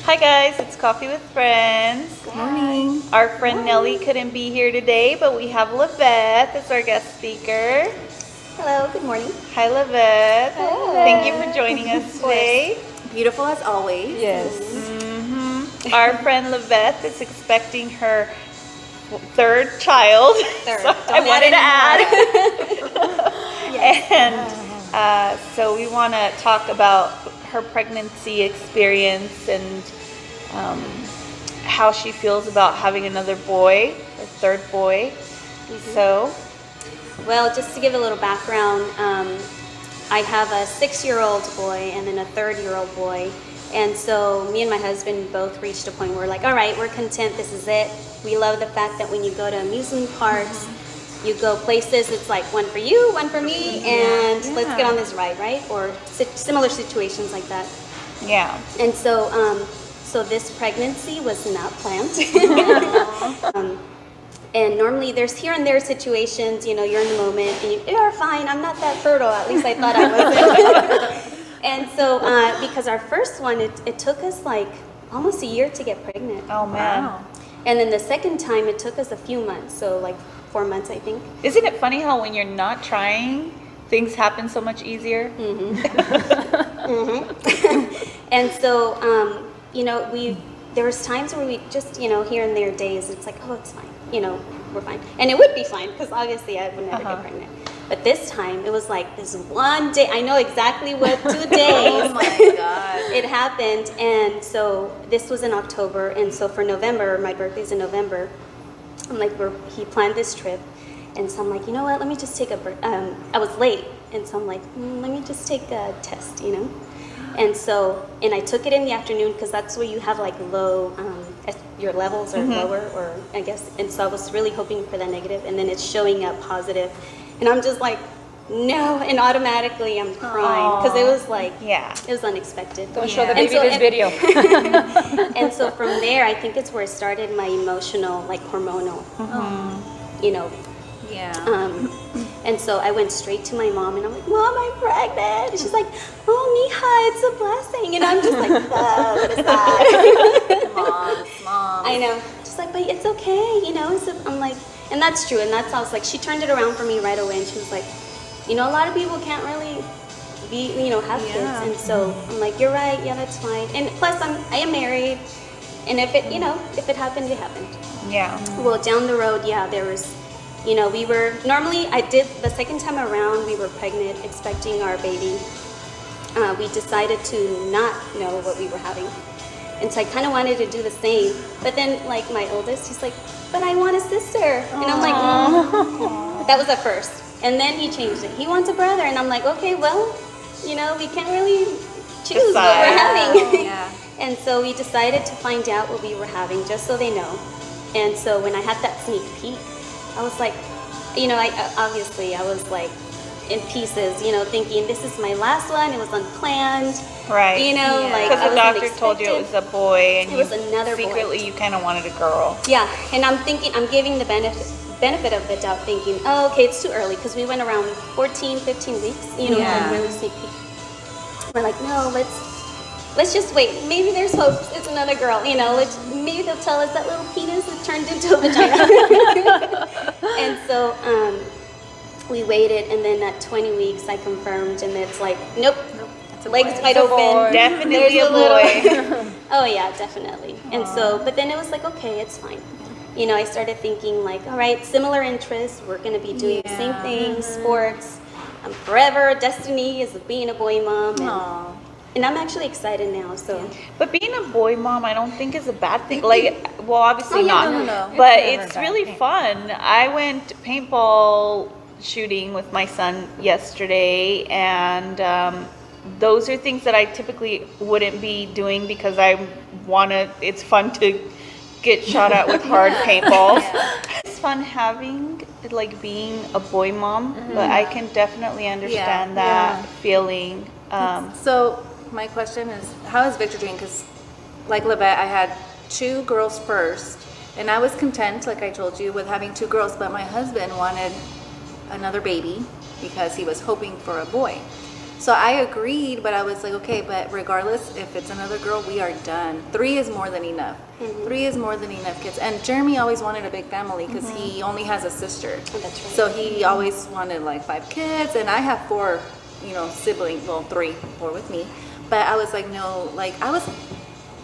Hi guys, it's Coffee with Friends. Good morning. Our friend Nellie couldn't be here today, but we have Liveth as our guest speaker. Hello, good morning. Hi Liveth. Hi. Thank you for joining us today. Beautiful as always. Yes. Our friend Liveth is expecting her third child. Third. So I Don't wanted to Yes. And so we want to talk about her pregnancy experience and how she feels about having another boy, her third boy. So, Well, just to give a little background, I have a 6-year-old boy and then a 3-year-old boy. And so me and my husband both reached a point where we're like, all right, we're content. This is it. We love the fact that when you go to amusement parks, you go places, it's like one for you, one for me, and let's get on this ride, right? Or similar situations like that. yeah. And so, so this pregnancy was not planned. And normally there's here and there situations, you know, you're in the moment and you're fine, I'm not that fertile, at least I thought I wasn't. And so, because our first one, it took us like almost a year to get pregnant. Oh man. Wow. And then the second time it took us a few months, so like 4 months, I think. Isn't it funny how when you're not trying, things happen so much easier? And so, you know, there was times where we just, you know, here and there days, it's like, oh, it's fine, you know, we're fine. And it would be fine, because obviously I would never get pregnant. But this time, it was like this one day, I know exactly what 2 days Oh my God. it happened. And so this was in October, and so for November, my birthday's in November, I'm like, he planned this trip. And so I'm like, you know what, let me just take I was late, and so I'm like, let me just take a test, you know? And so, and I took it in the afternoon because that's where you have like low, your levels are lower, or I guess, and so I was really hoping for that negative, and then it's showing up positive. And I'm just like, no, and automatically I'm crying because it was like, it was unexpected. Don't show the And baby so- this video. And so from there, I think it's where it started my emotional, like hormonal, you know. Yeah. And so I went straight to my mom and I'm like, Mom, I'm pregnant. And she's like, oh, mija, it's a blessing. And I'm just like, oh, what is that? Mom. I know. She's like, but it's okay, you know. I'm like, and that's true. And that's how I was like, she turned it around for me right away. And she was like, you know, a lot of people can't really be, you know, have kids. And so I'm like, you're right. Yeah, that's fine. And plus I am married. And if it, you know, if it happened, it happened. Yeah. Well, down the road, there was, you know, we were, normally I did, the second time around, we were pregnant, expecting our baby. We decided to not know what we were having. And so I kind of wanted to do the same. But then, like, my oldest, he's like, but I want a sister. And I'm like, that was at first. And then he changed it. He wants a brother. And I'm like, okay, well, you know, we can't really choose what we're having. Yeah. And so we decided to find out what we were having, just so they know. And so when I had that sneak peek, I was like, you know, obviously I was like in pieces, you know, thinking this is my last one. It was unplanned. Right. You know, like Because I the wasn't doctor told you it was a boy, and It was another boy. secretly you kind of wanted a girl. Yeah, and I'm thinking, I'm giving the benefit of the doubt, thinking, oh, okay, it's too early, because we went around 14, 15 weeks, you know, Yeah. like really sneak peek. We're like, no, let's just wait. Maybe there's hope. It's another girl, you know. Maybe they'll tell us that little penis has turned into a vagina. And so we waited, and then at 20 weeks, I confirmed, and it's like, nope, legs wide open. Definitely There's a boy. Oh yeah, definitely. And so, but then it was like, okay, it's fine. You know, I started thinking like, all right, similar interests. We're gonna be doing the same things, sports. Forever, destiny is being a boy mom. And I'm actually excited now, so. But being a boy mom, I don't think is a bad thing. Like, well, obviously not. no. But It's never it's a bad really thing. fun. I went paintball shooting with my son yesterday, and those are things that I typically wouldn't be doing because it's fun to get shot at with hard paintballs. It's fun having, like, being a boy mom, but I can definitely understand that feeling. So my question is, how is Victor doing? Because like Livette, I had 2 girls first, and I was content, like I told you, with having 2 girls, but my husband wanted another baby because he was hoping for a boy. So I agreed, but I was like, okay, but regardless, if it's another girl, we are done. 3 is more than enough. 3 is more than enough kids. And Jeremy always wanted a big family because he only has a sister. Oh, that's right. So he always wanted like 5 kids, and I have 4, siblings. Well, 4 with me. But I was like, no, like I was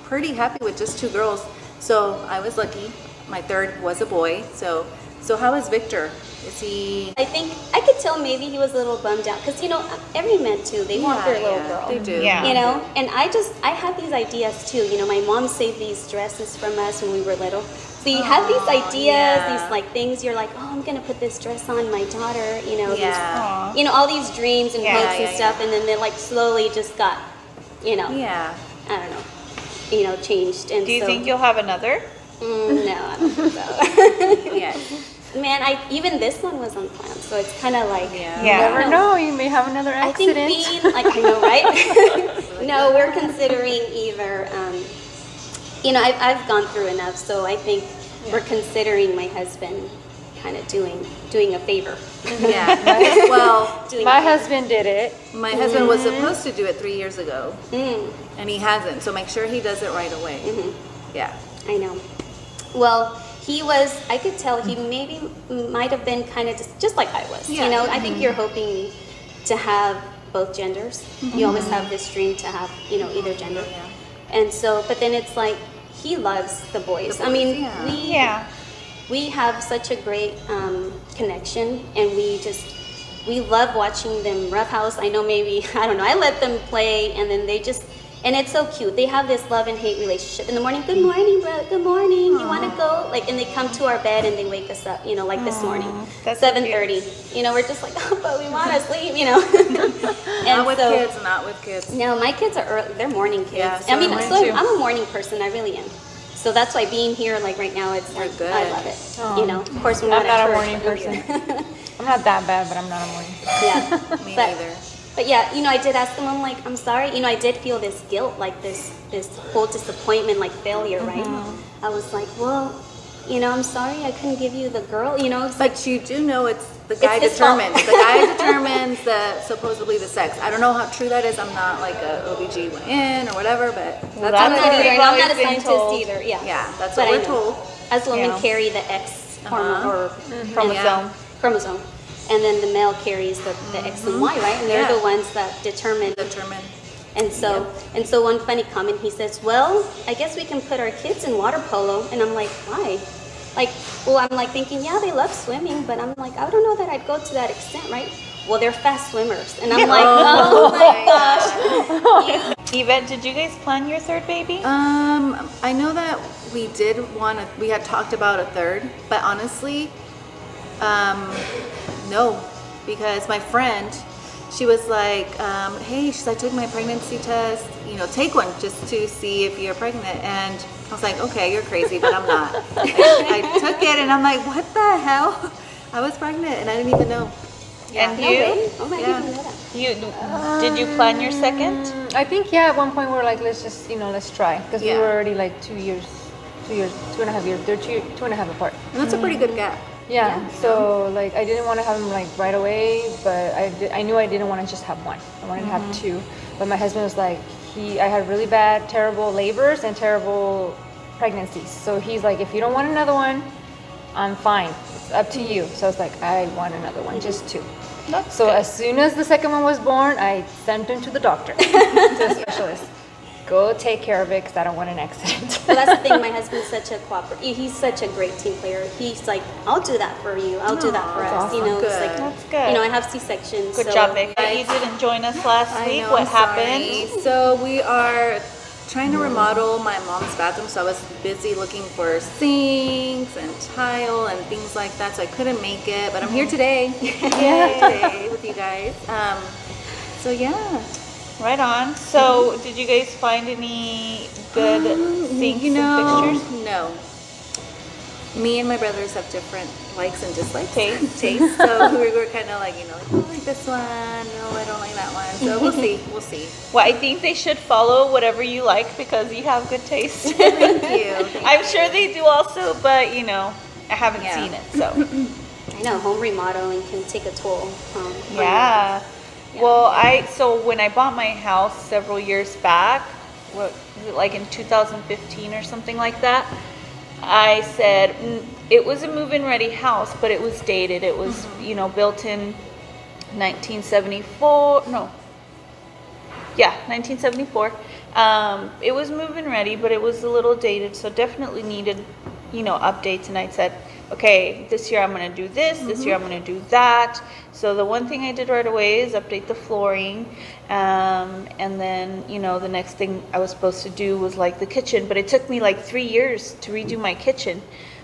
pretty happy with just 2 girls. So I was lucky. My third was a boy. So how is Victor? Is he? I think I could tell maybe he was a little bummed out because every man too, they want their little girl. They do. Yeah. And I had these ideas too. My mom saved these dresses from us when we were little. So you have these ideas, these like things. You're like, oh, I'm gonna put this dress on my daughter. Yeah. These, all these dreams and hopes and yeah, stuff, and then they like slowly just got, Yeah. I don't know, changed. And Do you so, think you'll have another? No, I don't think so. Yes. Man, even this one was unplanned, so it's kind of like, Yeah. Yeah. You never know. You may have another I think accident. being, like, I know, right? No, we're considering either, I've gone through enough, so I think we're considering my husband kind of doing a favor. Yeah. Well, Doing My a favor. husband did it. my husband was supposed to do it 3 years ago, Mm, and he hasn't. So make sure he does it right away. Yeah. I know. Well, I could tell he maybe might have been kind of just like I was. Yeah. I think you're hoping to have both genders. You always have this dream to have, either gender. Yeah. And so, but then it's like, he loves the boys. The I mean, boys, Yeah. we have such a great connection, and we love watching them roughhouse. I know maybe, I don't know, I let them play, and then and it's so cute. They have this love and hate relationship. In the morning, good morning, bro, good morning, you want to go? And they come to our bed and they wake us up, like this morning, That's so 7:30. We're just like, oh, but we want to sleep, Not with kids. Not with kids. No, my kids are early. They're morning kids. Yeah, so I mean, am I so too. I'm a morning person. I really am. So that's why being here, like right now, it's like good. I love it. Oh. Of course, we're I'm not, not at a church, morning but we're here. I'm not that bad, but I'm not a morning. Yeah. Me but, neither. But yeah, I did ask them. I'm like, I'm sorry. I did feel this guilt, like this whole disappointment, like failure, right? I was like, well, I'm sorry, I couldn't give you the girl. It's like, But you do know it's the guy his fault. determines. The guy determines supposedly the sex. I don't know how true that is. I'm not like a OBGYN or whatever, but Well, that's I'm that's what what it we've is. I'm not a always been scientist told. either. Yeah. Yeah, that's But what I we're know. told. As women Yeah. carry the X hormone or Chromosome. chromosome, and then the male carries the X and Y, right? And they're Yeah. the ones that determine. Determine. And so one funny comment, he says, well, I guess we can put our kids in water polo. And I'm like, why? I'm like thinking, yeah, they love swimming, but I'm like, I don't know that I'd go to that extent, right? Well, they're fast swimmers. And I'm like, oh my gosh. Yvette, did you guys plan your third baby? I know that we we had talked about a third, but honestly, no, because my friend, she was like, hey, I took my pregnancy test, take one just to see if you're pregnant. And I was like, okay, you're crazy, but I'm not. I took it and I'm like, what the hell? I was pregnant and I didn't even know. And No you? way. Oh my, I Yeah. didn't know that. Did you plan your second? I think at one point we were like, let's just let's try, because we Yeah. were already like 2 years, 2.5 years. They're 2.5 apart. And that's a pretty good gap. Yeah. So like I didn't want to have them like right away, but I knew I didn't want to just have one. I wanted to have 2. But my husband was like, I had really bad, terrible labors and terrible pregnancies. So he's like, if you don't want another one, I'm fine. It's up to you. So I was like, I want another one, just 2. That's So good. as soon as the second one was born, I sent him to the doctor, to a specialist. Go take care of it, because I don't want an accident. Well, that's the thing. My husband's such a cooperative. He's such a great team player. He's like, I'll do that for you. I'll do that for Aw, us. that's awesome. It's like, Good. That's good. I have C-sections. Good so job, Vic. You didn't join us last I week. know, What I'm happened? sorry. So we are trying to remodel my mom's bathroom, so I was busy looking for sinks and tile and things like that, so I couldn't make it, but I'm here today. Today with you guys. So yeah. Right on. So, did you guys find any good sinks and fixtures? No. Me and my brothers have different likes and dislikes. Taste. Tastes. So we were kind of like, I like this one. No, I don't like that one. So we'll see. We'll see. Well, I think they should follow whatever you like because you have good taste. Thank you. I'm sure they do also, but I haven't Yeah. seen it, so I know home remodeling can take a toll. On yeah. Well, so when I bought my house several years back, what was it, like in 2015 or something like that, I said it was a move-in ready house, but it was dated. It was, built in 1974. No. Yeah, 1974. It was move-in ready, but it was a little dated, so definitely needed, updates. And I said, okay, this year I'm going to do this. This year I'm going to do that. So the one thing I did right away is update the flooring. And then, the next thing I was supposed to do was like the kitchen. But it took me like 3 years to redo my kitchen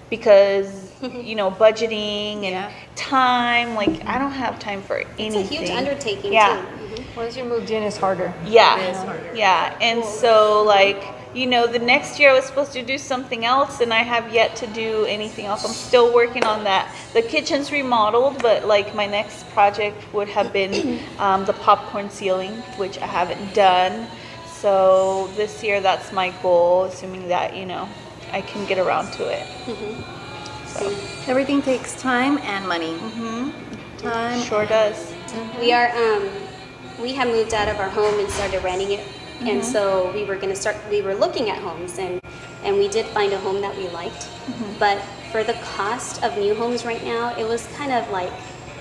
because, budgeting and time. Like, I don't have time for anything. It's a huge undertaking, yeah. too. Once you moved in, it's harder. Yeah. It is harder. Yeah. And so, like, the next year I was supposed to do something else, and I have yet to do anything else. I'm still working on that. The kitchen's remodeled, but like my next project would have been the popcorn ceiling, which I haven't done. So this year, that's my goal, assuming that, I can get around to it. So, Everything takes time and money. Time sure does. We have moved out of our home and started renting it. And so we were looking at homes and we did find a home that we liked. But for the cost of new homes right now, it was kind of like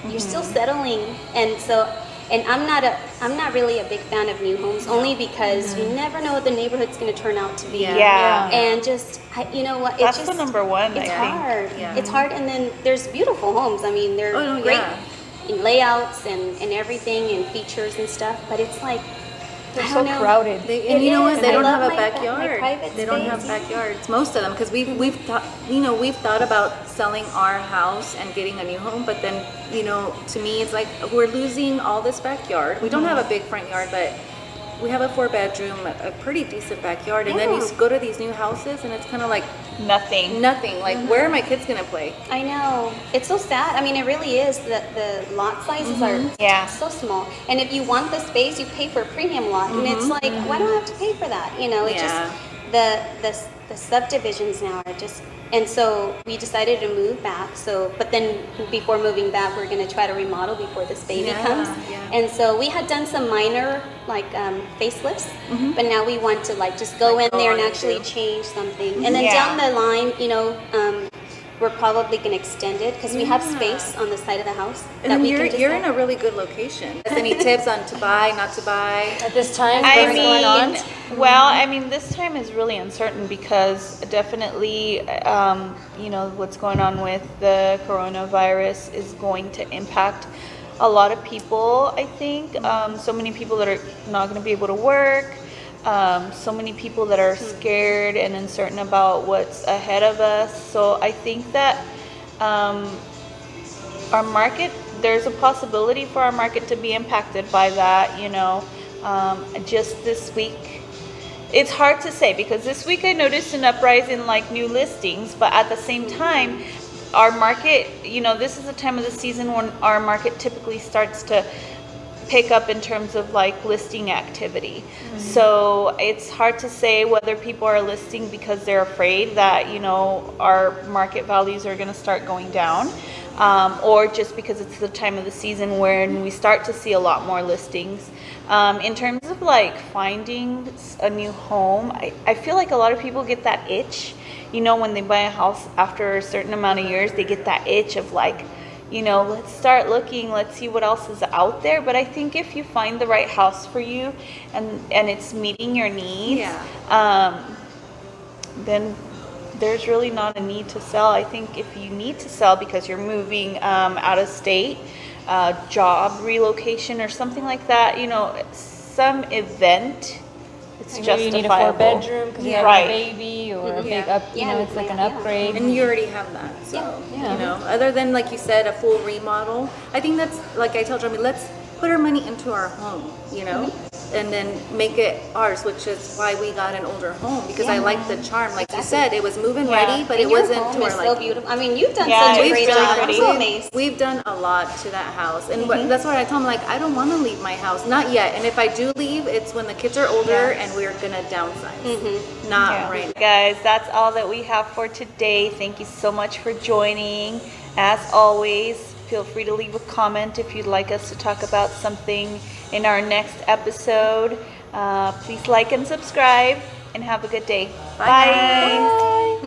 you're still settling. And I'm not really a big fan of new homes, only because you never know what the neighborhood's going to turn out to be. Yeah. And just, you know what? That's the number one, It's I think. hard. Yeah. It's hard. And then there's beautiful homes. I mean, they're great in layouts and everything and features and stuff. But it's like, They're I so don't know. crowded. And you know what? They I don't love have a my backyard. private They don't have space. backyards. Most of them, because we've thought about selling our house and getting a new home, but then to me it's like we're losing all this backyard. We don't have a big front yard, but we have a 4-bedroom, a pretty decent backyard. And then you go to these new houses, and it's kind of like Nothing. nothing. Like where are my kids gonna play? I know. It's so sad. I mean, it really is. The lot sizes are Yeah. so small. And if you want the space, you pay for a premium lot. And it's like, why do I have to pay for that? It just, the subdivisions now are just, and so we decided to move back. But then before moving back, we're going to try to remodel before this baby comes. Yeah. And so we had done some minor, facelifts, but now we want to, just go in there and actually change something. And then down the line, we're probably going to extend it because we have space on the side of the house. And then you're in a really good location. Any tips on to buy, not to buy? At this time, I what's going on? this time is really uncertain because definitely, what's going on with the coronavirus is going to impact a lot of people, I think. So many people that are not going to be able to work. So many people that are scared and uncertain about what's ahead of us. So I think that our market, there's a possibility for our market to be impacted by that, just this week. It's hard to say because this week I noticed an uprise in new listings, but at the same time, our market, this is the time of the season when our market typically starts to pick up in terms of listing activity. So it's hard to say whether people are listing because they're afraid that our market values are going to start going down, or just because it's the time of the season when we start to see a lot more listings. In terms of finding a new home, I feel like a lot of people get that itch, when they buy a house after a certain amount of years, they get that itch of let's start looking, let's see what else is out there. But I think if you find the right house for you and it's meeting your needs, then there's really not a need to sell. I think if you need to sell because you're moving out of state, job relocation or something like that, some event, it's Maybe justifiable. you need a 4-bedroom because you have Right. a baby or a big Yeah. it's like an upgrade. And you already have that. So, other than, like you said, a full remodel, I think that's, like I tell Jeremy, let's put our money into our home, and then make it ours, which is why we got an older home, because I like the charm. Like you said, it was move-in ready, but And it your wasn't home to is our so liking. beautiful. I mean, you've done Yeah, such a it's great really job. I'm pretty. so amazed. We've done a lot to that house, and that's why I tell them, I don't want to leave my house, not yet. And if I do leave, it's when the kids are older and we're gonna downsize, not right now. Guys, that's all that we have for today. Thank you so much for joining. As always, feel free to leave a comment if you'd like us to talk about something in our next episode. Please like and subscribe, and have a good day. Bye, guys.